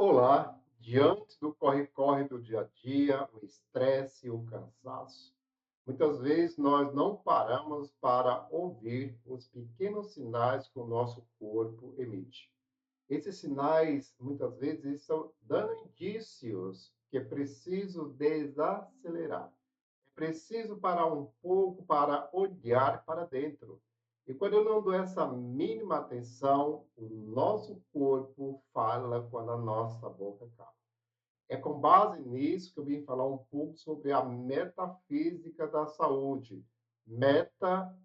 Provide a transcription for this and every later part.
Olá, diante do corre-corre do dia a dia, o estresse, o cansaço, muitas vezes nós não paramos para ouvir os pequenos sinais que o nosso corpo emite. Esses sinais, muitas vezes, estão dando indícios que é preciso desacelerar. É preciso parar um pouco para olhar para dentro. E quando eu não dou essa mínima atenção, o nosso corpo fala quando a nossa boca cala. É com base nisso que eu vim falar um pouco sobre a metafísica da saúde. Meta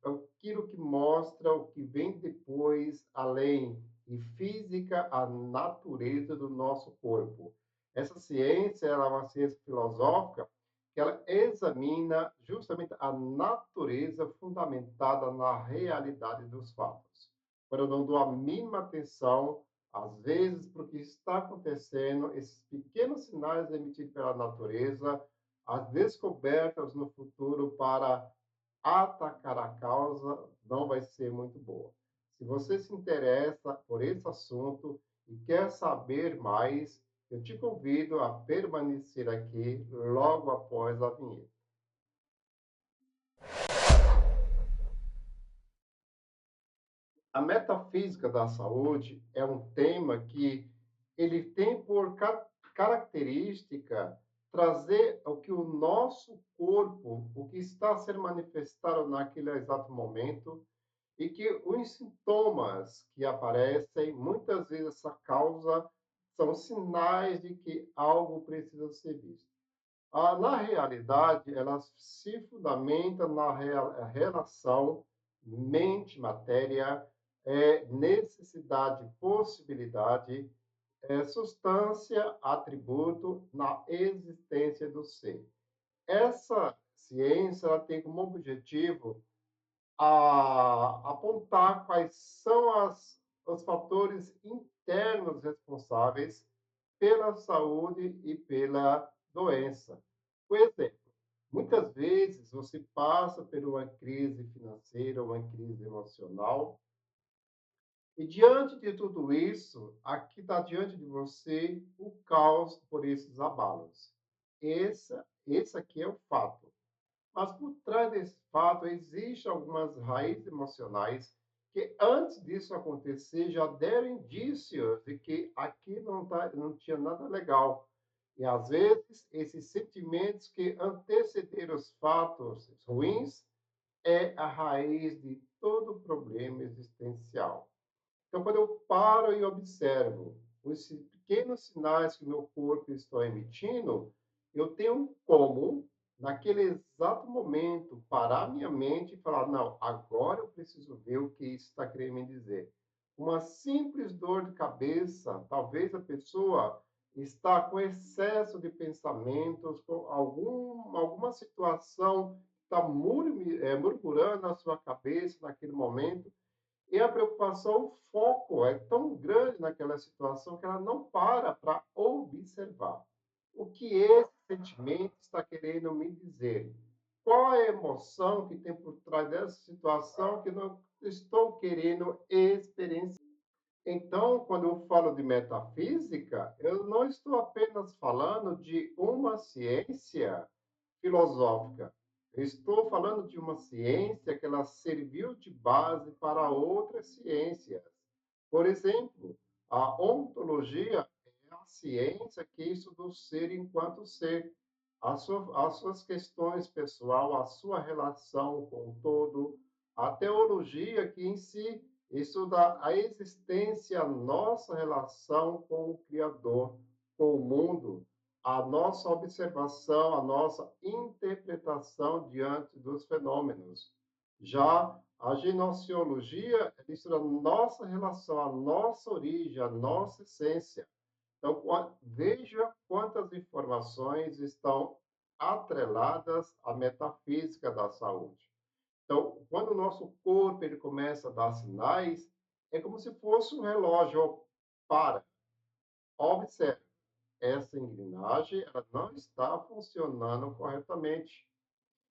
é aquilo que mostra o que vem depois, além, e física, a natureza do nosso corpo. Essa ciência ela é uma ciência filosófica que ela examina justamente a natureza fundamentada na realidade dos fatos. Quando eu não dou a mínima atenção, às vezes, para o que está acontecendo, esses pequenos sinais emitidos pela natureza, as descobertas no futuro para atacar a causa não vai ser muito boa. Se você se interessa por esse assunto e quer saber mais, eu te convido a permanecer aqui logo após a vinheta. A metafísica da saúde é um tema que ele tem por característica trazer o que o nosso corpo, o que está a ser manifestado naquele exato momento, e que os sintomas que aparecem, muitas vezes essa causa são sinais de que algo precisa ser visto. Na realidade, ela se fundamenta na relação mente-matéria, necessidade, possibilidade, substância, atributo na existência do ser. Essa ciência ela tem como objetivo apontar quais são os fatores internos responsáveis pela saúde e pela doença. Por exemplo, muitas vezes você passa por uma crise financeira, uma crise emocional, e diante de tudo isso, aqui está diante de você o caos por esses abalos. Esse aqui é o fato. Mas por trás desse fato, existem algumas raízes emocionais que, antes disso acontecer, já deram indícios de que aqui não tinha nada legal. E, às vezes, esses sentimentos que antecederam os fatos ruins é a raiz de todo problema existencial. Então, quando eu paro e observo os pequenos sinais que meu corpo está emitindo, eu tenho como, naquele exato momento, parar minha mente e falar: não, agora eu preciso ver o que isso está querendo me dizer. Uma simples dor de cabeça, talvez a pessoa está com excesso de pensamentos, com alguma situação que está murmurando na sua cabeça naquele momento, e a preocupação, o foco é tão grande naquela situação que ela não para observar o que esse sentimento está querendo me dizer. Qual é a emoção que tem por trás dessa situação que não estou querendo experienciar? Então, quando eu falo de metafísica, eu não estou apenas falando de uma ciência filosófica. Eu estou falando de uma ciência que ela serviu de base para outras ciências. Por exemplo, a ontologia é a ciência que estuda o ser enquanto ser, as suas questões pessoal, a sua relação com o todo, a teologia que em si estuda a existência, a nossa relação com o Criador, com o mundo, a nossa observação, a nossa interpretação diante dos fenômenos. Já a gnoseologia estuda a nossa relação, a nossa origem, a nossa essência. Então, veja quantas informações estão atreladas à metafísica da saúde. Então, quando o nosso corpo ele começa a dar sinais, é como se fosse um relógio. Para, observe, essa engrenagem ela não está funcionando corretamente.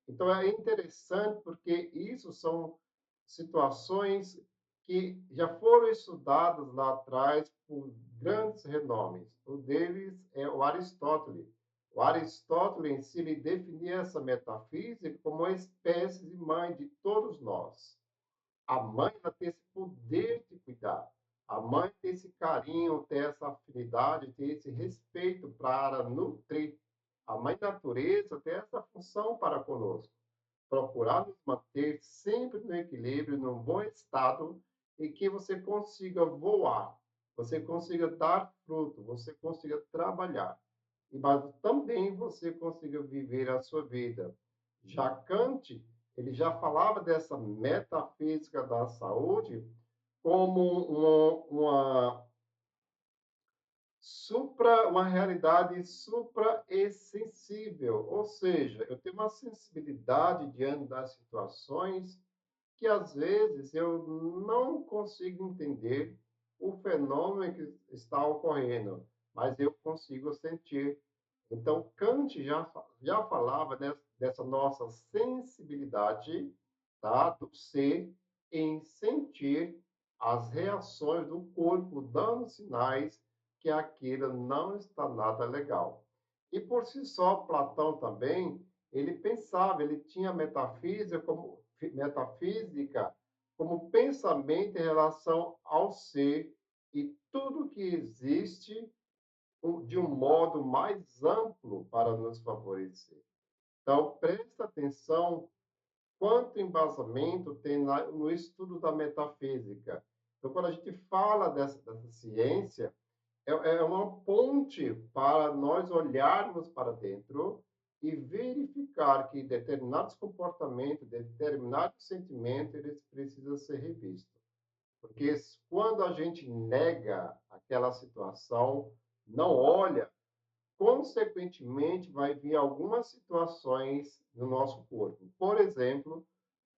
Então, é interessante porque isso são situações que já foram estudadas lá atrás por grandes renomes. Um deles é o Aristóteles. O Aristóteles em si ele definia essa metafísica como uma espécie de mãe de todos nós. A mãe ela tem esse poder de cuidar. A mãe tem esse carinho, tem essa afinidade, tem esse respeito para nutrir. A mãe natureza tem essa função para conosco. Procurar nos manter sempre no equilíbrio, num bom estado, e que você consiga voar, você consiga dar fruto, você consiga trabalhar, e mas também você consiga viver a sua vida. Já Kant, ele já falava dessa metafísica da saúde como uma realidade supraessensível, ou seja, eu tenho uma sensibilidade diante das situações que às vezes eu não consigo entender o fenômeno que está ocorrendo, mas eu consigo sentir. Então, Kant já falava dessa nossa sensibilidade, tá, do ser em sentir as reações do corpo, dando sinais que aquilo não está nada legal. E por si só, Platão também, ele pensava, ele tinha metafísica como pensamento em relação ao ser e tudo que existe de um modo mais amplo para nos favorecer. Então, presta atenção quanto embasamento tem no estudo da metafísica. Então, quando a gente fala dessa ciência, é uma ponte para nós olharmos para dentro e verificar que determinados comportamentos, determinados sentimentos, eles precisam ser revistos. Porque quando a gente nega aquela situação, não olha, consequentemente vai vir algumas situações no nosso corpo. Por exemplo,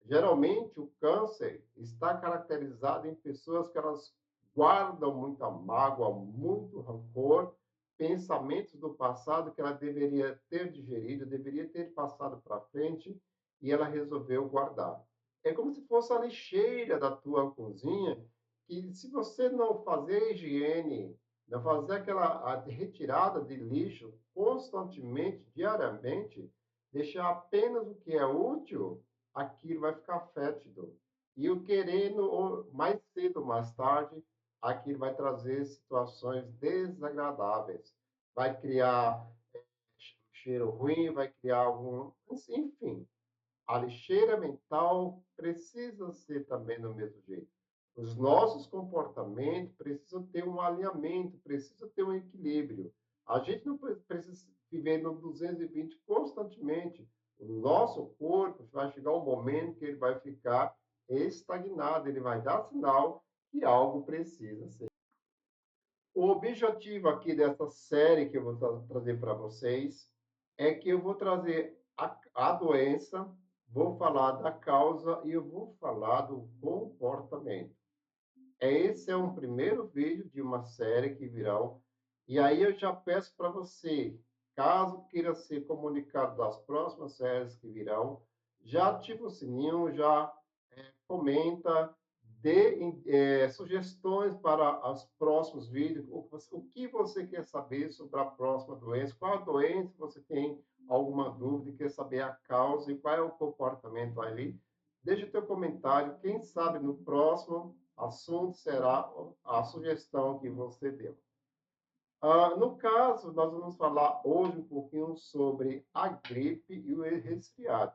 geralmente, o câncer está caracterizado em pessoas que elas guardam muita mágoa, muito rancor, pensamentos do passado que ela deveria ter digerido, deveria ter passado para frente e ela resolveu guardar. É como se fosse a lixeira da tua cozinha, que se você não fazer higiene, não fazer aquela a retirada de lixo constantemente, diariamente, deixar apenas o que é útil, aquilo vai ficar fétido. E o querendo, mais cedo ou mais tarde, aquilo vai trazer situações desagradáveis. Vai criar cheiro ruim, vai criar algum. Enfim, a lixeira mental precisa ser também do mesmo jeito. Os nossos comportamentos precisam ter um alinhamento, precisam ter um equilíbrio. A gente não precisa viver no 220 constantemente. O nosso corpo vai chegar um momento que ele vai ficar estagnado, ele vai dar sinal que algo precisa ser. O objetivo aqui dessa série que eu vou trazer para vocês é que eu vou trazer a doença, vou falar da causa e eu vou falar do comportamento. Esse é um primeiro vídeo de uma série que virão. E aí eu já peço para você, caso queira ser comunicado das próximas séries que virão, já ativa o sininho, já comenta, dê sugestões para os próximos vídeos, o que você quer saber sobre a próxima doença, qual a doença você tem alguma dúvida, quer saber a causa e qual é o comportamento ali. Deixe o teu comentário, quem sabe no próximo assunto será a sugestão que você deu. No caso, nós vamos falar hoje um pouquinho sobre a gripe e o resfriado.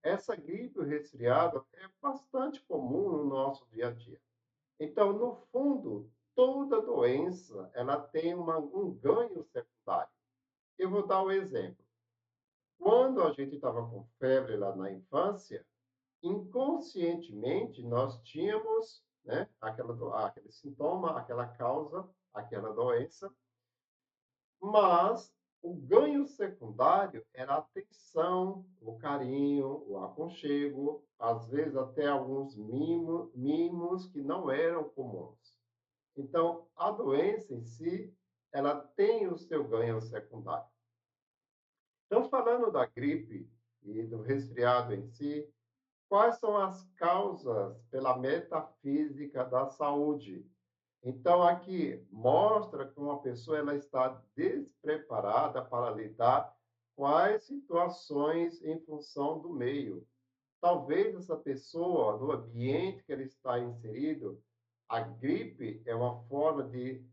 Essa gripe, o resfriado, é bastante comum no nosso dia a dia. Então, no fundo, toda doença, ela tem um ganho secundário. Eu vou dar um exemplo. Quando a gente estava com febre lá na infância, inconscientemente nós tínhamos, né, aquele sintoma, aquela causa, aquela doença, mas o ganho secundário era a atenção, o carinho, o aconchego, às vezes até alguns mimos que não eram comuns. Então, a doença em si, ela tem o seu ganho secundário. Então, falando da gripe e do resfriado em si, Quais são as causas pela metafísica da saúde? Então, aqui mostra que uma pessoa ela está despreparada para lidar com as situações em função do meio. Talvez essa pessoa, no ambiente que ele está inserido, a gripe é uma forma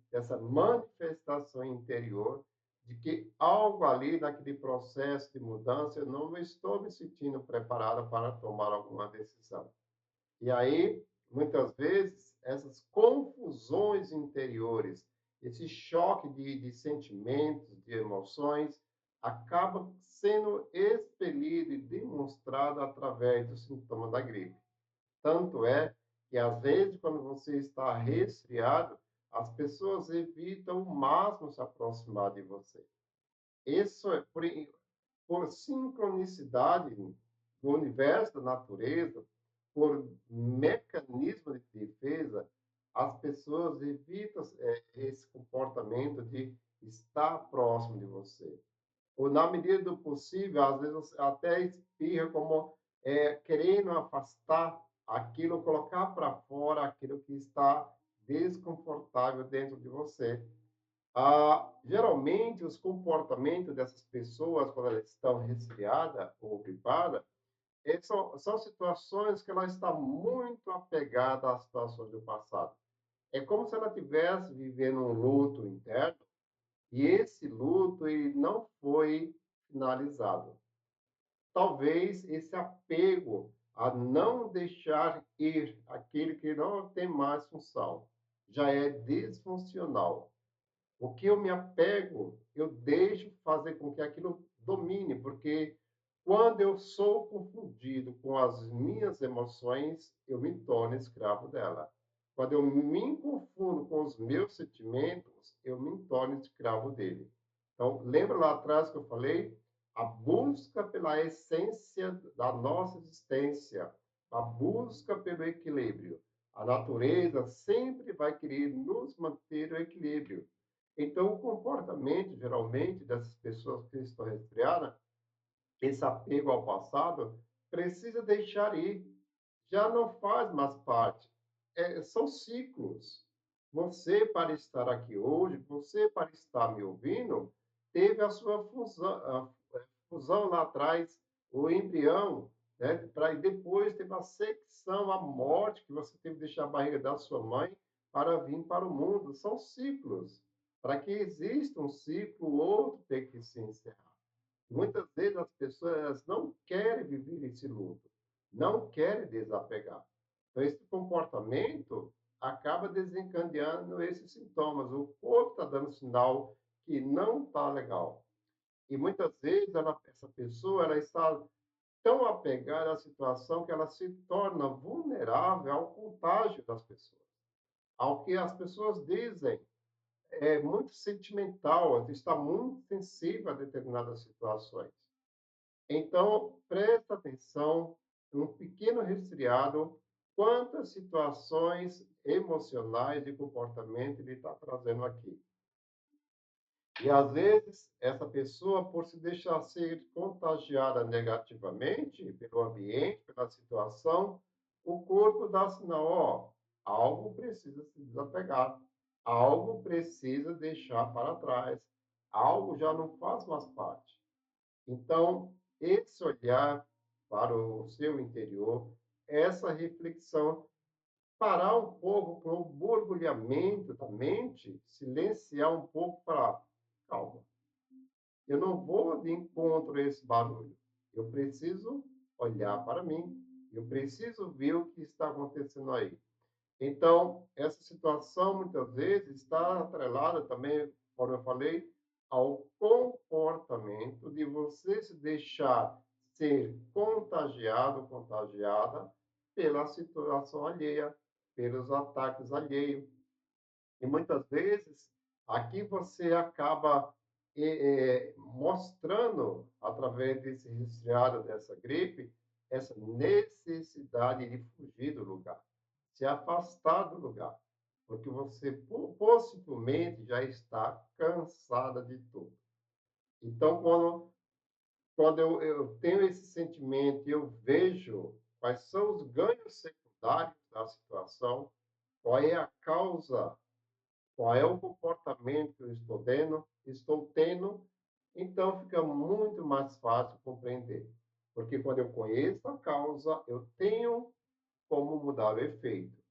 dessa manifestação interior de que algo ali naquele processo de mudança eu não estou me sentindo preparada para tomar alguma decisão. E aí, muitas vezes, essas confusões interiores, esse choque de sentimentos, de emoções, acaba sendo expelido e demonstrado através dos sintomas da gripe. Tanto é que, às vezes, quando você está resfriado, as pessoas evitam o máximo se aproximar de você. Isso é por sincronicidade do universo, da natureza, por mecanismo de defesa, as pessoas evitam esse comportamento de estar próximo de você. Ou, na medida do possível, às vezes você até espirra como querendo afastar aquilo, colocar para fora aquilo que está desconfortável dentro de você. Geralmente, os comportamentos dessas pessoas, quando elas estão resfriadas ou gripadas, são situações que ela está muito apegada às situações do passado. É como se ela estivesse vivendo um luto interno e esse luto ele não foi finalizado. Talvez esse apego a não deixar ir aquele que não tem mais função já é disfuncional. O que eu me apego, eu deixo fazer com que aquilo domine, porque quando eu sou confundido com as minhas emoções, eu me torno escravo dela. Quando eu me confundo com os meus sentimentos, eu me torno escravo dele. Então, lembra lá atrás que eu falei? A busca pela essência da nossa existência, a busca pelo equilíbrio. A natureza sempre vai querer nos manter o equilíbrio. Então, o comportamento, geralmente, dessas pessoas que estão resfriadas, esse apego ao passado, precisa deixar ir. Já não faz mais parte. São ciclos. Você, para estar aqui hoje, você, para estar me ouvindo, teve a sua fusão lá atrás, o embrião, né? Para depois teve a secção, a morte, que você teve que deixar a barriga da sua mãe para vir para o mundo. São ciclos. Para que exista um ciclo, o outro tem que se encerrar. Muitas vezes as pessoas não querem viver esse luto, não querem desapegar. Então, esse comportamento acaba desencadeando esses sintomas. O corpo está dando sinal que não está legal. E muitas vezes essa pessoa ela está tão apegada à situação que ela se torna vulnerável ao contágio das pessoas. Ao que as pessoas dizem, é muito sentimental, está muito sensível a determinadas situações. Então, presta atenção, um pequeno resfriado, quantas situações emocionais e comportamento ele está trazendo aqui. E, às vezes, essa pessoa, por se deixar ser contagiada negativamente pelo ambiente, pela situação, o corpo dá sinal, ó, algo precisa se desapegar, algo precisa deixar para trás, algo já não faz mais parte. Então, esse olhar para o seu interior, essa reflexão, parar um pouco com o borbulhamento da mente, silenciar um pouco para, calma, eu não vou de encontro a esse barulho. Eu preciso olhar para mim, eu preciso ver o que está acontecendo aí. Então, essa situação muitas vezes está atrelada também, como eu falei, ao comportamento de você se deixar ser contagiado, contagiada pela situação alheia, pelos ataques alheios. E muitas vezes aqui você acaba mostrando, através desse resfriado, dessa gripe, essa necessidade de fugir do lugar, se afastar do lugar, porque você possivelmente já está cansada de tudo. Então, quando eu tenho esse sentimento, eu vejo quais são os ganhos secundários da situação, qual é a causa, qual é o comportamento que eu estou tendo, então fica muito mais fácil compreender. Porque quando eu conheço a causa, eu tenho como mudar o efeito,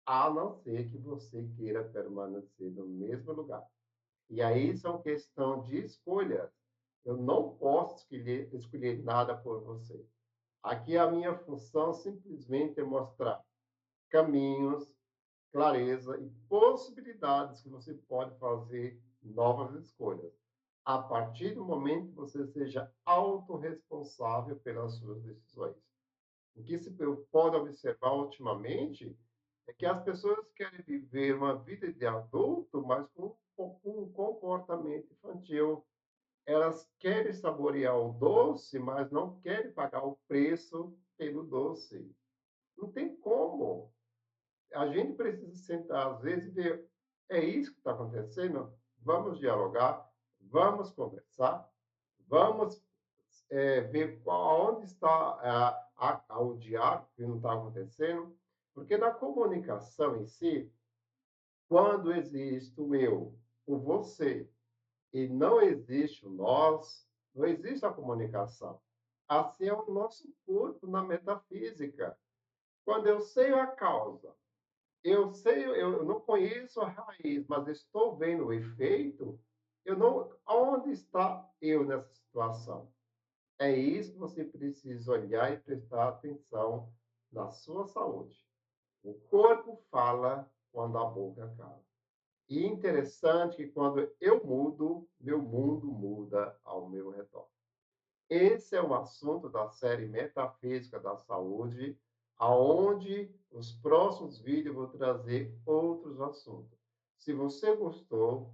a não ser que você queira permanecer no mesmo lugar. E aí são questão de escolhas. Eu não posso escolher nada por você. Aqui a minha função simplesmente é mostrar caminhos, clareza e possibilidades que você pode fazer novas escolhas. A partir do momento que você seja autorresponsável pelas suas decisões. O que se pode observar ultimamente é que as pessoas querem viver uma vida de adulto, mas com um comportamento infantil. Elas querem saborear o doce, mas não querem pagar o preço pelo doce. Não tem como. A gente precisa sentar, às vezes, e ver: é isso que está acontecendo? Vamos dialogar, vamos conversar, vamos ver onde está o diálogo que não está acontecendo, porque na comunicação em si, quando existe o eu, o você, e não existe o nós, não existe a comunicação. Assim é o nosso corpo na metafísica. Quando eu sei a causa, eu não conheço a raiz, mas estou vendo o efeito, eu não, onde está eu nessa situação? É isso que você precisa olhar e prestar atenção na sua saúde. O corpo fala quando a boca cala. E interessante que quando eu mudo, meu mundo muda ao meu redor. Esse é o assunto da série Metafísica da Saúde, aonde os próximos vídeos eu vou trazer outros assuntos. Se você gostou,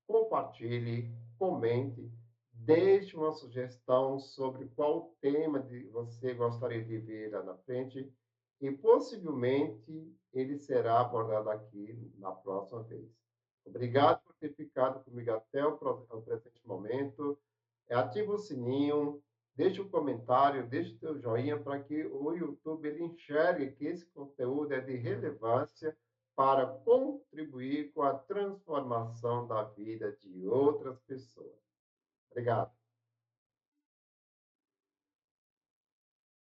compartilhe, comente, deixe uma sugestão sobre qual tema você gostaria de ver lá na frente e possivelmente ele será abordado aqui na próxima vez. Obrigado por ter ficado comigo até o presente momento. Ativa o sininho, deixa um comentário, deixa o teu joinha para que o YouTube ele enxergue que esse conteúdo é de relevância para contribuir com a transformação da vida de outras pessoas. Obrigado.